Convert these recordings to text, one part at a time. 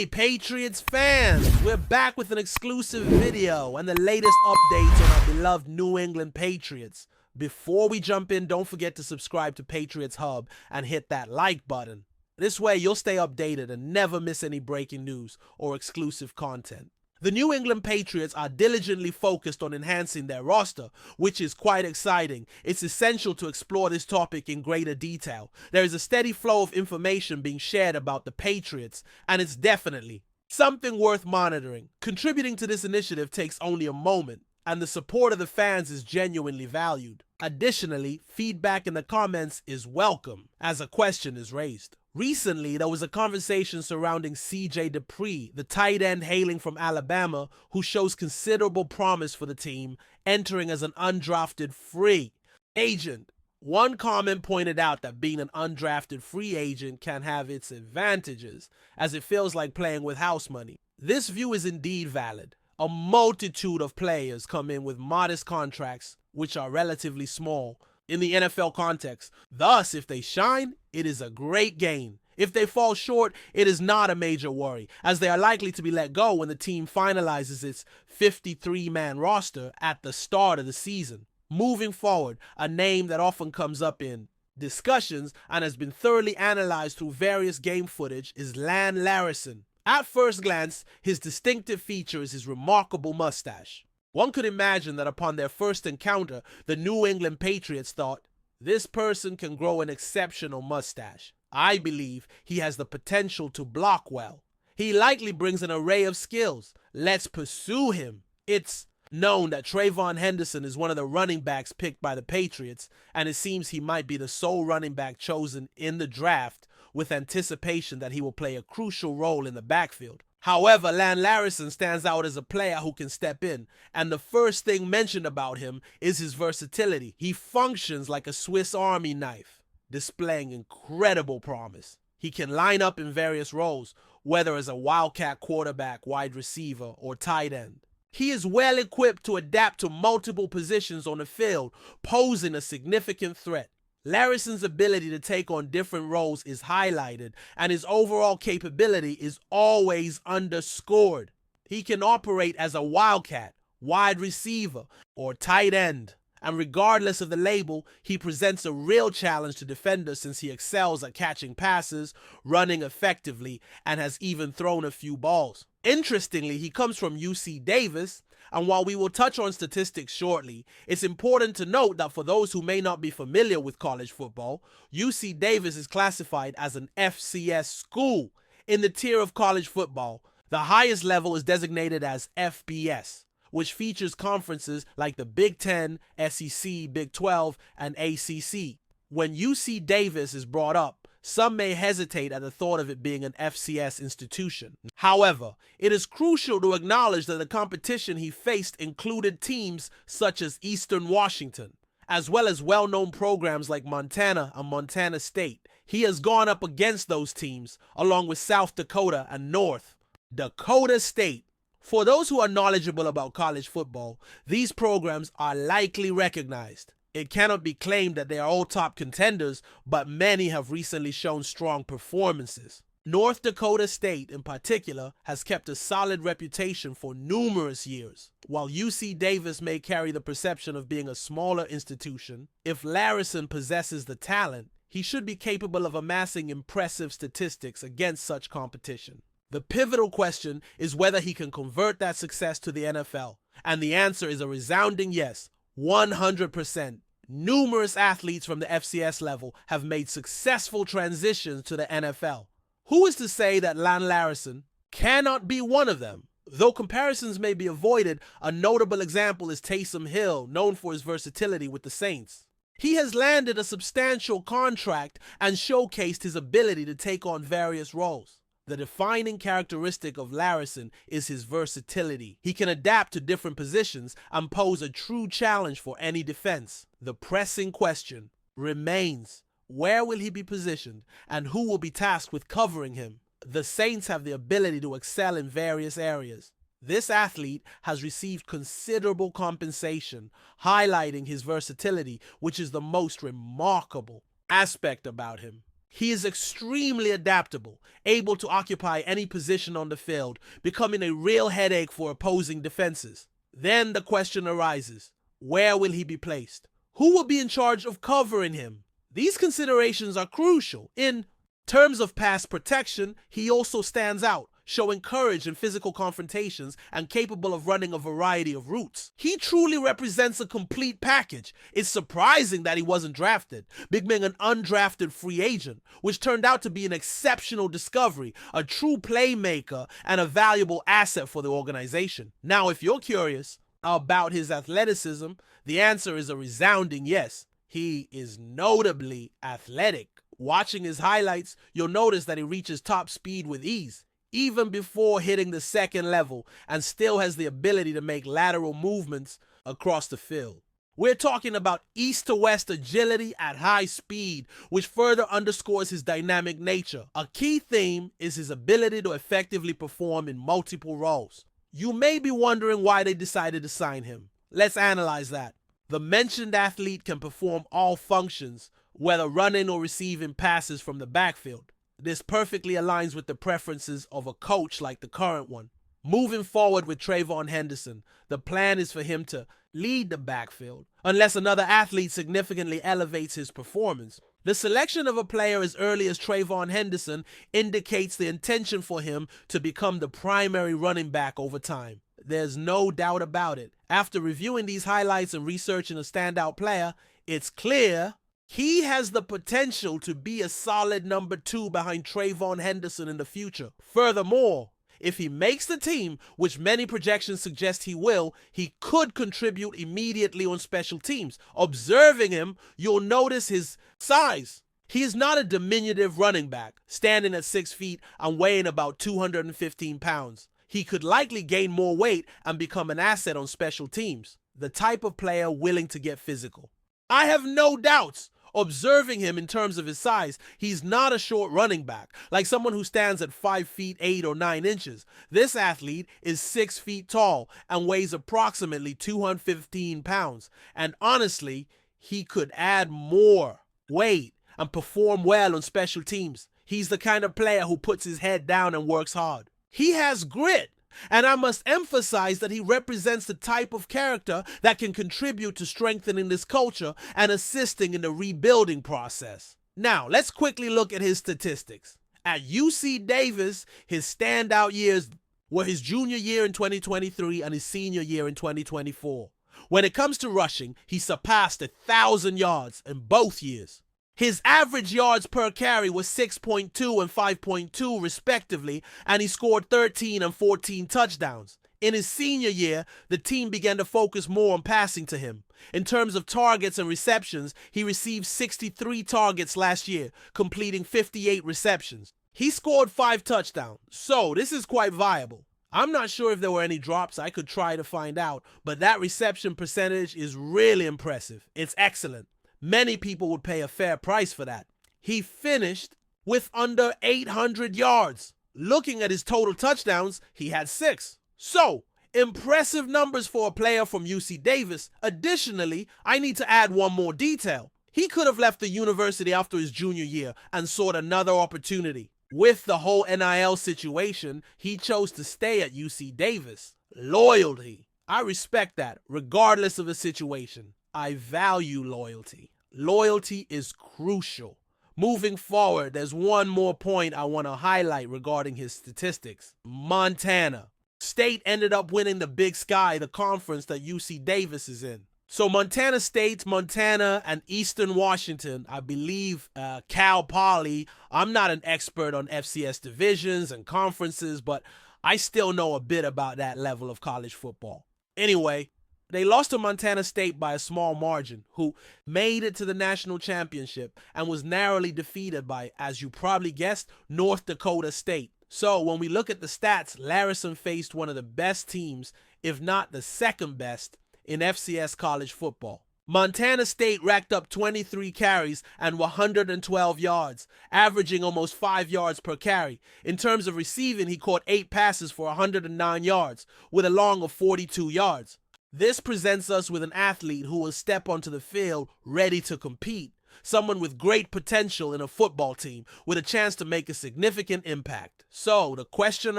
Hey Patriots fans, we're back with an exclusive video and the latest updates on our beloved New England Patriots. Before we jump in, don't forget to subscribe to Patriots Hub and hit that like button. This way you'll stay updated and never miss any breaking news or exclusive content. The New England Patriots are diligently focused on enhancing their roster, which is quite exciting. It's essential to explore this topic in greater detail. There is a steady flow of information being shared about the Patriots, and it's definitely something worth monitoring. Contributing to this initiative takes only a moment, and the support of the fans is genuinely valued. Additionally, feedback in the comments is welcome as a question is raised. Recently, there was a conversation surrounding C.J. Dupree, the tight end hailing from Alabama, who shows considerable promise for the team, entering as an undrafted free agent. One comment pointed out that being an undrafted free agent can have its advantages, as it feels like playing with house money. This view is indeed valid. A multitude of players come in with modest contracts, which are relatively small in the NFL context. Thus, if they shine, it is a great gain. If they fall short, it is not a major worry, as they are likely to be let go when the team finalizes its 53-man roster at the start of the season. Moving forward, a name that often comes up in discussions and has been thoroughly analyzed through various game footage is Lan Larrison. At first glance, his distinctive feature is his remarkable mustache. One could imagine that upon their first encounter, the New England Patriots thought, this person can grow an exceptional mustache. I believe he has the potential to block well. He likely brings an array of skills. Let's pursue him. It's known that Trayvon Henderson is one of the running backs picked by the Patriots, and it seems he might be the sole running back chosen in the draft, with anticipation that he will play a crucial role in the backfield. However, Lan Larrison stands out as a player who can step in, and the first thing mentioned about him is his versatility. He functions like a Swiss Army knife, displaying incredible promise. He can line up in various roles, whether as a wildcat quarterback, wide receiver, or tight end. He is well equipped to adapt to multiple positions on the field, posing a significant threat. Larrison's ability to take on different roles is highlighted, and his overall capability is always underscored. He can operate as a wildcat, wide receiver, or tight end, and regardless of the label, he presents a real challenge to defenders since he excels at catching passes, running effectively, and has even thrown a few balls. Interestingly, he comes from UC Davis, and while we will touch on statistics shortly, it's important to note that for those who may not be familiar with college football, UC Davis is classified as an FCS school. In the tier of college football, the highest level is designated as FBS, which features conferences like the Big Ten, SEC, Big 12, and ACC. When UC Davis is brought up, some may hesitate at the thought of it being an FCS institution. However, it is crucial to acknowledge that the competition he faced included teams such as Eastern Washington, as well as well-known programs like Montana and Montana State. He has gone up against those teams, along with South Dakota and North Dakota State. For those who are knowledgeable about college football, these programs are likely recognized. It cannot be claimed that they are all top contenders, but many have recently shown strong performances. North Dakota State, in particular, has kept a solid reputation for numerous years. While UC Davis may carry the perception of being a smaller institution, if Larrison possesses the talent, he should be capable of amassing impressive statistics against such competition. The pivotal question is whether he can convert that success to the NFL, and the answer is a resounding yes. 100%. Numerous athletes from the FCS level have made successful transitions to the NFL. Who is to say that Lan Larrison cannot be one of them? Though comparisons may be avoided, a notable example is Taesm Hill, known for his versatility with the Saints. He has landed a substantial contract and showcased his ability to take on various roles. The defining characteristic of Larrison is his versatility. He can adapt to different positions and pose a true challenge for any defense. The pressing question remains, where will he be positioned and who will be tasked with covering him? The Saints have the ability to excel in various areas. This athlete has received considerable compensation, highlighting his versatility, which is the most remarkable aspect about him. He is extremely adaptable, able to occupy any position on the field, becoming a real headache for opposing defenses. Then the question arises, where will he be placed? Who will be in charge of covering him? These considerations are crucial. In terms of pass protection, he also stands out, showing courage in physical confrontations and capable of running a variety of routes. He truly represents a complete package. It's surprising that he wasn't drafted, being an undrafted free agent, which turned out to be an exceptional discovery, a true playmaker, and a valuable asset for the organization. Now, if you're curious about his athleticism, the answer is a resounding yes. He is notably athletic. Watching his highlights, you'll notice that he reaches top speed with ease, even before hitting the second level, and still has the ability to make lateral movements across the field. We're talking about east to west agility at high speed, which further underscores his dynamic nature. A key theme is his ability to effectively perform in multiple roles. You may be wondering why they decided to sign him. Let's analyze that. The mentioned athlete can perform all functions, whether running or receiving passes from the backfield. This perfectly aligns with the preferences of a coach like the current one. Moving forward with Trayvon Henderson, the plan is for him to lead the backfield, unless another athlete significantly elevates his performance. The selection of a player as early as Trayvon Henderson indicates the intention for him to become the primary running back over time. There's no doubt about it. After reviewing these highlights and researching a standout player, it's clear he has the potential to be a solid number 2 behind Trayvon Henderson in the future. Furthermore, if he makes the team, which many projections suggest he will, he could contribute immediately on special teams. Observing him, you'll notice his size. He is not a diminutive running back, standing at 6 feet and weighing about 215 pounds. He could likely gain more weight and become an asset on special teams, the type of player willing to get physical. I have no doubts. Observing him in terms of his size, he's not a short running back, like someone who stands at 5 feet 8 or 9 inches. This athlete is 6 feet tall and weighs approximately 215 pounds. And honestly, he could add more weight and perform well on special teams. He's the kind of player who puts his head down and works hard. He has grit. And I must emphasize that he represents the type of character that can contribute to strengthening this culture and assisting in the rebuilding process. Now, let's quickly look at his statistics. At UC Davis, his standout years were his junior year in 2023 and his senior year in 2024. When it comes to rushing, he surpassed 1,000 yards in both years. His average yards per carry was 6.2 and 5.2 respectively, and he scored 13 and 14 touchdowns. In his senior year, the team began to focus more on passing to him. In terms of targets and receptions, he received 63 targets last year, completing 58 receptions. He scored 5 touchdowns, so this is quite viable. I'm not sure if there were any drops. I could try to find out, but that reception percentage is really impressive. It's excellent. Many people would pay a fair price for that. He finished with under 800 yards. Looking at his total touchdowns, he had 6. So, impressive numbers for a player from UC Davis. Additionally, I need to add one more detail. He could have left the university after his junior year and sought another opportunity. With the whole NIL situation, he chose to stay at UC Davis. Loyalty. I respect that, regardless of the situation. I value loyalty. Loyalty is crucial. Moving forward, there's one more point I want to highlight regarding his statistics. Montana State ended up winning the Big Sky, the conference that UC Davis is in. So Montana State, Montana, and Eastern Washington, I believe Cal Poly. I'm not an expert on FCS divisions and conferences, but I still know a bit about that level of college football. Anyway, they lost to Montana State by a small margin, who made it to the national championship and was narrowly defeated by, as you probably guessed, North Dakota State. So when we look at the stats, Larrison faced one of the best teams, if not the second best, in FCS college football. Montana State racked up 23 carries and 112 yards, averaging almost 5 yards per carry. In terms of receiving, he caught 8 passes for 109 yards, with a long of 42 yards. This presents us with an athlete who will step onto the field ready to compete. someone with great potential in a football team with a chance to make a significant impact. So the question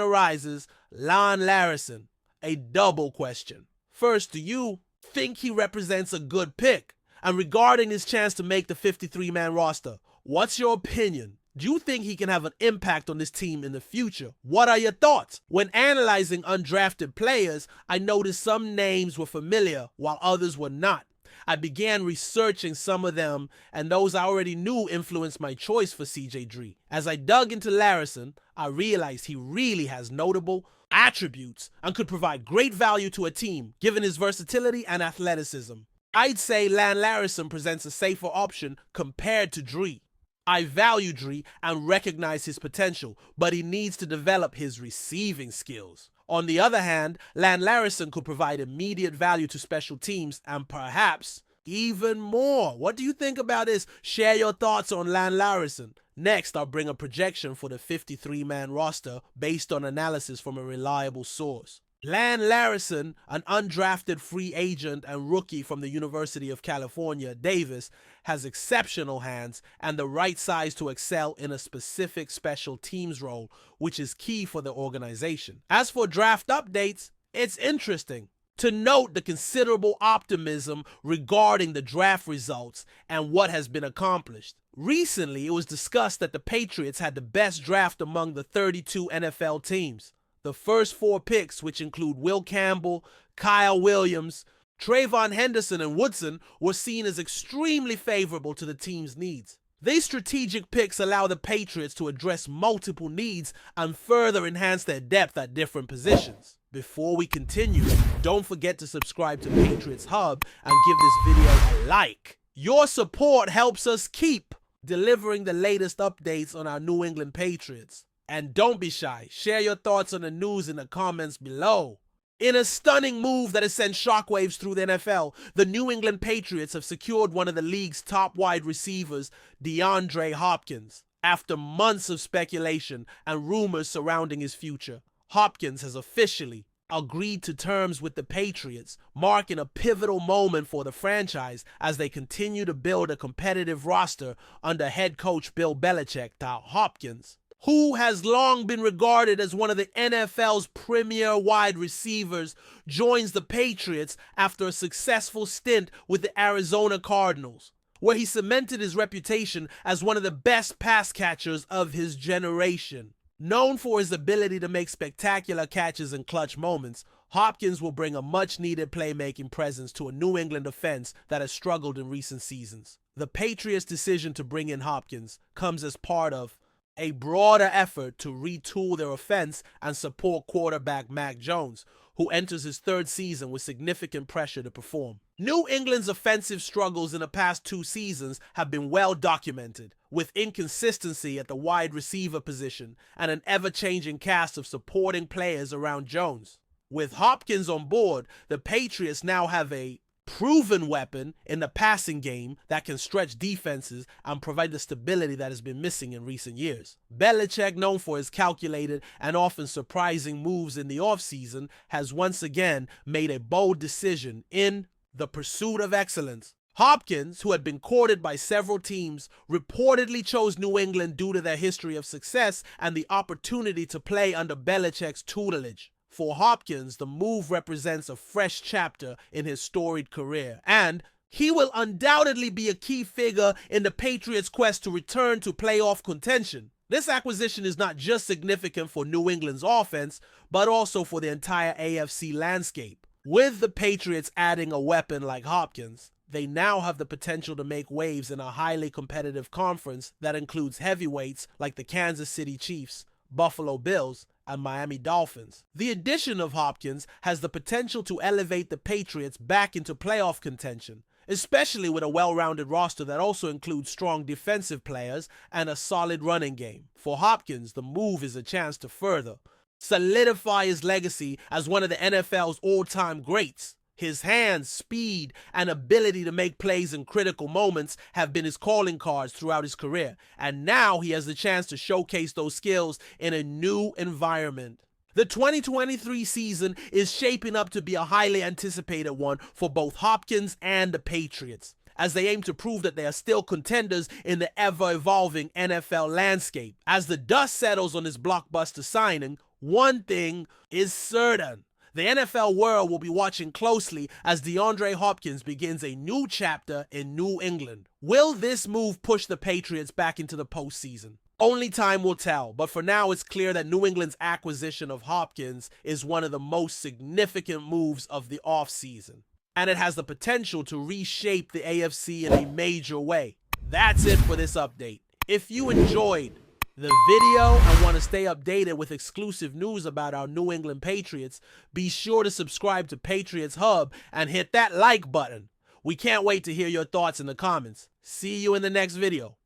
arises, Lan Larrison, a double question. First, do you think he represents a good pick? And regarding his chance to make the 53-man roster, what's your opinion? Do you think he can have an impact on this team in the future? What are your thoughts? When analyzing undrafted players, I noticed some names were familiar while others were not. I began researching some of them, and those I already knew influenced my choice for CJ Dree. As I dug into Larrison, I realized he really has notable attributes and could provide great value to a team, given his versatility and athleticism. I'd say Lan Larrison presents a safer option compared to Dree. I value Dree and recognize his potential, but he needs to develop his receiving skills. On the other hand, Lan Larrison could provide immediate value to special teams and perhaps even more. What do you think about this? Share your thoughts on Lan Larrison. Next, I'll bring a projection for the 53-man roster based on analysis from a reliable source. Lan Larrison, an undrafted free agent and rookie from the University of California, Davis, has exceptional hands and the right size to excel in a specific special teams role, which is key for the organization. As for draft updates, it's interesting to note the considerable optimism regarding the draft results and what has been accomplished. Recently, it was discussed that the Patriots had the best draft among the 32 NFL teams. The first 4 picks, which include Will Campbell, Kyle Williams, Trayvon Henderson, and Woodson, were seen as extremely favorable to the team's needs. These strategic picks allow the Patriots to address multiple needs and further enhance their depth at different positions. Before we continue, don't forget to subscribe to Patriots Hub and give this video a like. Your support helps us keep delivering the latest updates on our New England Patriots. And don't be shy, share your thoughts on the news in the comments below. In a stunning move that has sent shockwaves through the NFL, the New England Patriots have secured one of the league's top wide receivers, DeAndre Hopkins. After months of speculation and rumors surrounding his future, Hopkins has officially agreed to terms with the Patriots, marking a pivotal moment for the franchise as they continue to build a competitive roster under head coach Bill Belichick. Hopkins, who has long been regarded as one of the NFL's premier wide receivers, joins the Patriots after a successful stint with the Arizona Cardinals, where he cemented his reputation as one of the best pass catchers of his generation. Known for his ability to make spectacular catches in clutch moments, Hopkins will bring a much-needed playmaking presence to a New England offense that has struggled in recent seasons. The Patriots' decision to bring in Hopkins comes as part of a broader effort to retool their offense and support quarterback Mac Jones, who enters his 3rd season with significant pressure to perform. New England's offensive struggles in the past 2 seasons have been well documented, with inconsistency at the wide receiver position and an ever-changing cast of supporting players around Jones. With Hopkins on board, the Patriots now have a proven weapon in the passing game that can stretch defenses and provide the stability that has been missing in recent years. Belichick, known for his calculated and often surprising moves in the offseason, has once again made a bold decision in the pursuit of excellence. Hopkins, who had been courted by several teams, reportedly chose New England due to their history of success and the opportunity to play under Belichick's tutelage. For Hopkins, the move represents a fresh chapter in his storied career, and he will undoubtedly be a key figure in the Patriots' quest to return to playoff contention. This acquisition is not just significant for New England's offense, but also for the entire AFC landscape. With the Patriots adding a weapon like Hopkins, they now have the potential to make waves in a highly competitive conference that includes heavyweights like the Kansas City Chiefs, Buffalo Bills, and Miami Dolphins. The addition of Hopkins has the potential to elevate the Patriots back into playoff contention, especially with a well-rounded roster that also includes strong defensive players and a solid running game. For Hopkins, the move is a chance to further solidify his legacy as one of the NFL's all-time greats. His hands, speed, and ability to make plays in critical moments have been his calling cards throughout his career, and now he has the chance to showcase those skills in a new environment. The 2023 season is shaping up to be a highly anticipated one for both Hopkins and the Patriots. as they aim to prove that they are still contenders in the ever-evolving NFL landscape. As the dust settles on this blockbuster signing, one thing is certain. The NFL world will be watching closely as DeAndre Hopkins begins a new chapter in New England. Will this move push the Patriots back into the postseason? Only time will tell, but for now it's clear that New England's acquisition of Hopkins is one of the most significant moves of the offseason, and it has the potential to reshape the AFC in a major way. That's it for this update. If you enjoyed the video and want to stay updated with exclusive news about our New England Patriots, be sure to subscribe to Patriots Hub and hit that like button. We can't wait to hear your thoughts in the comments. See you in the next video.